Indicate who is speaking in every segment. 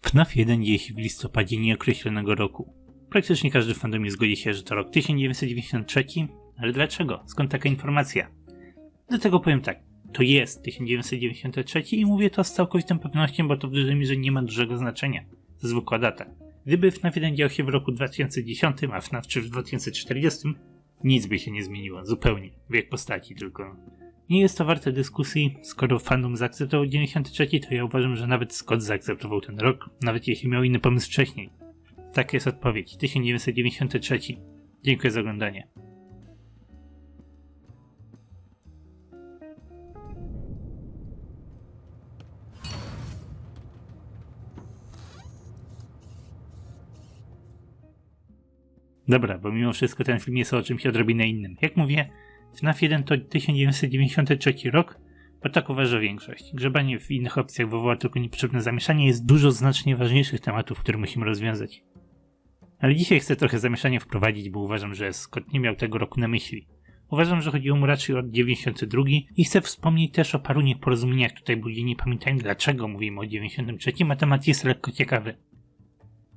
Speaker 1: FNAF 1 dzieje się w listopadzie nieokreślonego roku. Praktycznie każdy w fandomie zgodzi się, że to rok 1993, ale dlaczego? Skąd taka informacja? Do tego powiem tak, to jest 1993 i mówię to z całkowitą pewnością, bo to w dużej mierze nie ma dużego znaczenia. To zwykła data. Gdyby FNAF 1 dział się w roku 2010, a FNAF 3 w 2040, nic by się nie zmieniło, zupełnie. Wiek postaci tylko. Nie jest to warte dyskusji, skoro fandom zaakceptował 93, to ja uważam, że nawet Scott zaakceptował ten rok, nawet jeśli miał inny pomysł wcześniej. Taka jest odpowiedź. 1993. Dziękuję za oglądanie. Dobra, bo mimo wszystko ten film jest o czymś odrobinę innym. Jak mówię, FNAF 1 to 1993 rok, bo tak uważa większość. Grzebanie w innych opcjach wywoła tylko niepotrzebne zamieszanie, jest dużo znacznie ważniejszych tematów, które musimy rozwiązać. Ale dzisiaj chcę trochę zamieszania wprowadzić, bo uważam, że Scott nie miał tego roku na myśli. Uważam, że chodziło mu raczej o 92 i chcę wspomnieć też o paru nieporozumieniach tutaj, bo nie pamiętają dlaczego mówimy o 93, a temat jest lekko ciekawy.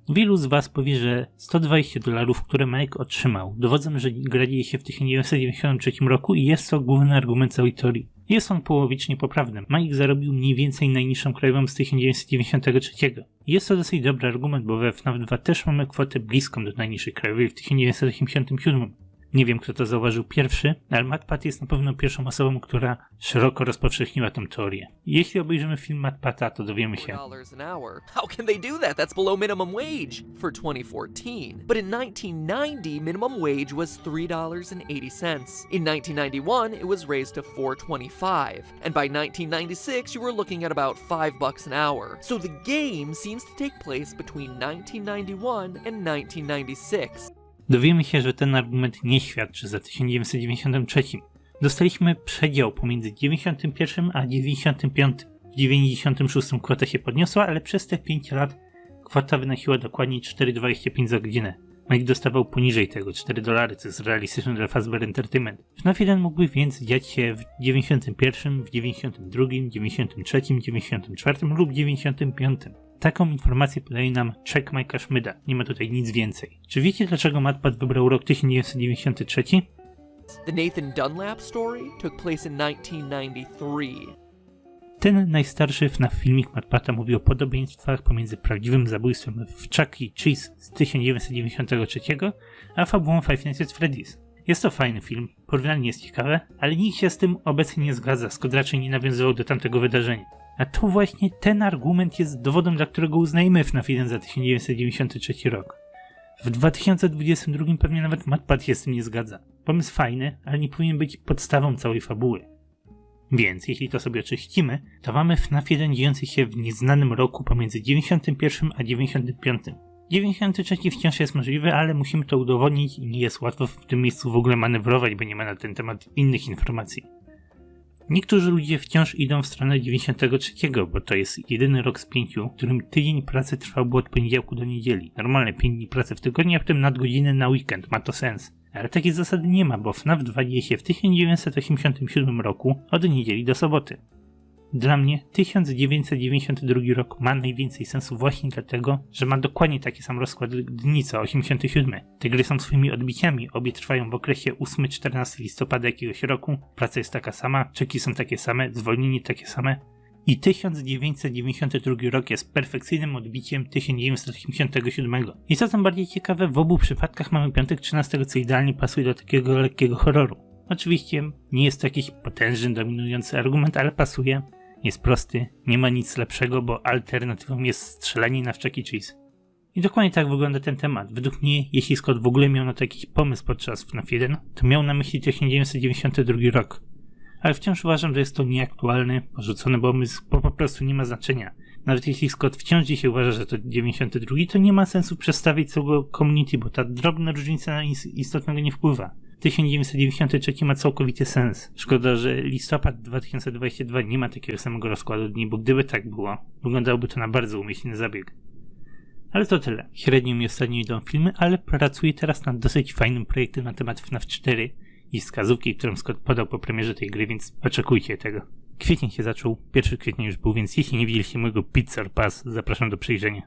Speaker 1: Wielu z was powie, że $120, które Mike otrzymał, dowodzą, że gra dzieje się w 1993 roku i jest to główny argument całej teorii. Jest on połowicznie poprawny. Mike zarobił mniej więcej najniższą krajową z 1993. Jest to dosyć dobry argument, bo we FNAF 2 też mamy kwotę bliską do najniższej krajowej w 1987. Nie wiem, kto to zauważył pierwszy, ale MatPat jest na pewno pierwszą osobą, która szeroko rozpowszechniła tę teorię. Jeśli obejrzymy film MatPata, to dowiemy się.
Speaker 2: How can they do that? That's below minimum wage for 2014. But in 1990, minimum wage was $3.80. In 1991, it was raised to $4.25. And by 1996, you were looking at about $5 an hour. So the game seems to take place between 1991 and 1996.
Speaker 1: Dowiemy się, że ten argument nie świadczy za 1993. Dostaliśmy przedział pomiędzy 91 a 95. W 96 kwota się podniosła, ale przez te 5 lat kwota wynosiła dokładnie $4,25 za godzinę. Mike dostawał poniżej tego $4, co jest realistyczne dla Fazbear Entertainment. FNAF 1 mógłby więc dziać się w 91, w 92, 93, 94 lub 95. Taką informację podaje nam check Mike'a Schmida. Nie ma tutaj nic więcej. Czy wiecie, dlaczego MatPat wybrał rok 1993?
Speaker 2: The Nathan Dunlap story took place in 1993.
Speaker 1: Ten najstarszy FNAF filmik MatPata mówi o podobieństwach pomiędzy prawdziwym zabójstwem w Chuck E. Cheese z 1993, a fabułą Five Nights at Freddy's. Jest to fajny film, porównanie jest ciekawe, ale nikt się z tym obecnie nie zgadza, Scott raczej nie nawiązywał do tamtego wydarzenia. A to właśnie ten argument jest dowodem, dla którego uznajemy FNAF 1 za 1993 rok. W 2022 pewnie nawet MatPat się z tym nie zgadza. Pomysł fajny, ale nie powinien być podstawą całej fabuły. Więc jeśli to sobie oczyścimy, to mamy FNAF 1 dziejący się w nieznanym roku pomiędzy 91 a 95. 93 wciąż jest możliwy, ale musimy to udowodnić i nie jest łatwo w tym miejscu w ogóle manewrować, bo nie ma na ten temat innych informacji. Niektórzy ludzie wciąż idą w stronę 93, bo to jest jedyny rok z 5, w którym tydzień pracy trwałby od poniedziałku do niedzieli. Normalne 5 dni pracy w tygodniu, a potem nadgodziny na weekend. Ma to sens. Ale takiej zasady nie ma, bo FNAF 2 dzieje się w 1987 roku od niedzieli do soboty. Dla mnie 1992 rok ma najwięcej sensu właśnie dlatego, że ma dokładnie taki sam rozkład dni co 87. Te gry są swoimi odbiciami, obie trwają w okresie 8-14 listopada jakiegoś roku, praca jest taka sama, czeki są takie same, zwolnienie takie same. I 1992 rok jest perfekcyjnym odbiciem 1987. I co tam bardziej ciekawe, w obu przypadkach mamy piątek 13, co idealnie pasuje do takiego lekkiego horroru. Oczywiście nie jest to jakiś potężny, dominujący argument, ale pasuje. Jest prosty, nie ma nic lepszego, bo alternatywą jest strzelanie na Chuck E. Cheese. I dokładnie tak wygląda ten temat. Według mnie, jeśli Scott w ogóle miał na to jakiś pomysł podczas FNAF 1, to miał na myśli 1992 rok. Ale wciąż uważam, że jest to nieaktualny, porzucony pomysł, bo po prostu nie ma znaczenia. Nawet jeśli Scott wciąż dzisiaj uważa, że to 92, to nie ma sensu przestawić całego community, bo ta drobna różnica na nic istotnego nie wpływa. 1993 ma całkowity sens. Szkoda, że listopad 2022 nie ma takiego samego rozkładu dni, bo gdyby tak było, wyglądałoby to na bardzo umyślny zabieg. Ale to tyle. Średnio mi ostatnio idą filmy, ale pracuję teraz nad dosyć fajnym projektem na temat FNAF 4 i wskazówki, którą Scott podał po premierze tej gry, więc oczekujcie tego. Kwiecień się zaczął, 1 kwietnia już był, więc jeśli nie widzieliście mojego Pizza or Pass, zapraszam do przejrzenia.